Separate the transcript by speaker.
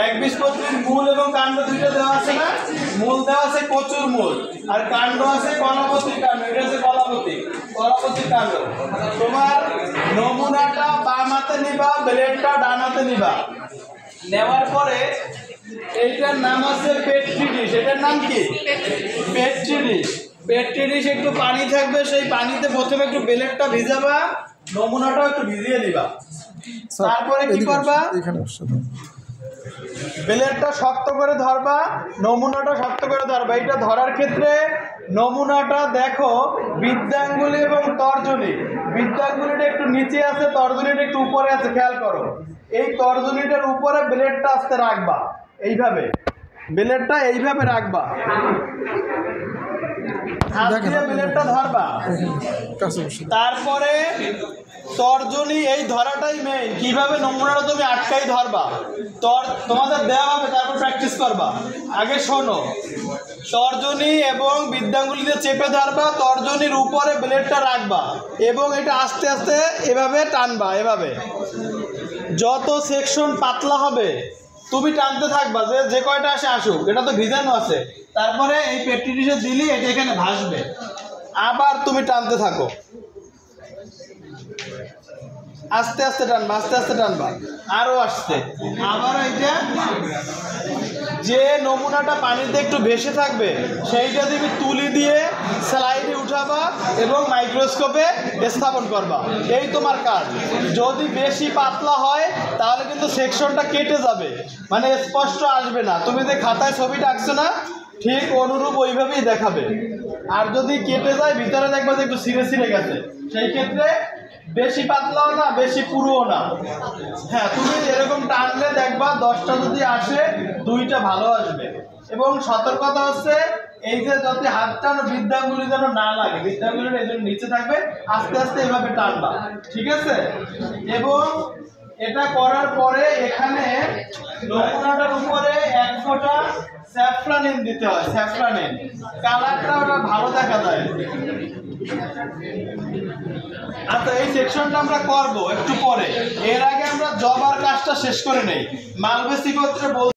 Speaker 1: একবীজপত্রীর মূল এবং কাণ্ড দুইটা দেওয়া আছে না? মূল দেওয়া আছে কচুর মূল, আর কাণ্ড আছে কলাপতির কাণ্ড। এটা হচ্ছে কলাপতির কাণ্ড। তোমার নমুনাটা বাম হাতে নিবা, ব্লেডটা ডান হাতে নিবা। নেওয়ার পরে এইটার নাম আছে পেট্রি ডিশ। এটার নাম কি? পেট্রি ডিশ। পেট্রি ডিশ একটু পানি থাকবে, সেই পানিতে প্রথমে একটু ব্লেডটা ভিজাবা, নমুনাটাও একটু ভিজিয়ে দিবা। তারপরে কি করবা? ব্লেডটা শক্ত করে ধরবা, নমুনাটা শক্ত করে ধরবা। এটা ধরার ক্ষেত্রে নমুনাটা দেখো বৃদ্ধাঙ্গুলি এবং তর্জনী। বৃদ্ধাঙ্গুলিটা একটু নিচে আছে, তর্জনীটা একটু উপরে আছে, খেয়াল করো। এই তর্জনীটার উপরে ব্লেডটা আস্তে রাখবা, এইভাবে ব্লেডটা এইভাবে রাখবা, হাত দিয়ে ব্লেডটা ধরবা। তারপরে তর্জনী, এই ধরাটাই মেইন। কিভাবে নমুনাটা তুমি আটকাই ধরবা তোমাদের দেওয়া হবে, তারপর প্র্যাকটিস করবা। আগে শোনো, তর্জনী এবং বৃদ্ধাঙ্গুলিতে চেপে ধরবা, তর্জনীর উপরে ব্লেডটা রাখবা এবং এটা আস্তে আস্তে এভাবে টানবা। এভাবে যত সেকশন পাতলা হবে তুমি টানতে থাকবা, যে কয়টা আসে আসুক। এটা তো ভিজানো আছে। তারপরে এই পেট্রি ডিশে দিলি এটা এখানে ভাসবে, আবার তুমি টানতে থাকো, আস্তে আস্তে টানবা, আস্তে আস্তে টানবা, আরো আসতে। আবার এইটা যে নমুনাটা পানিতে একটু ভেসে থাকবে সেইটা তুমি তুলি দিয়ে স্লাইডে উঠাবা এবং মাইক্রোস্কোপে স্থাপন করবা। এই তোমার কাজ। যদি বেশি পাতলা হয় তাহলে কিন্তু সেকশনটা কেটে যাবে, মানে স্পষ্ট আসবে না। তুমি যে খাতায় ছবিটা আঁকছো না, ঠিক অনুরূপ ওইভাবেই দেখাবে। আর যদি কেটে যায় ভিতরে দেখবা যে একটু ছিঁড়ে ছিঁড়ে গেছে, সেই ক্ষেত্রে বেশি পাতলাও না বেশি পুরোও না। হ্যাঁ, তুমি এরকম টানলে দেখবা 10টা যদি আসে 2টা ভালো আসবে। এবং সতর্কতা হচ্ছে এই যে যত হাত টানো বৃদ্ধাঙ্গুলি যেন না লাগে, বৃদ্ধাঙ্গুলিটা এই জন্য নিচে থাকবে। আস্তে আস্তে এভাবে টানবা, ঠিক আছে? এবং এটা করার পরে এখানে নমুনাটার উপরে 1 ফোঁটা স্যাফরানিন দিতে হয়। স্যাফরানিন কালারটা ওটা ভালো দেখা যায়। আচ্ছা, এই সেকশনটা আমরা করব একটু পরে। এর আগে আমরা জবার কাজটা শেষ করে নেই। মালবেসি গোত্রে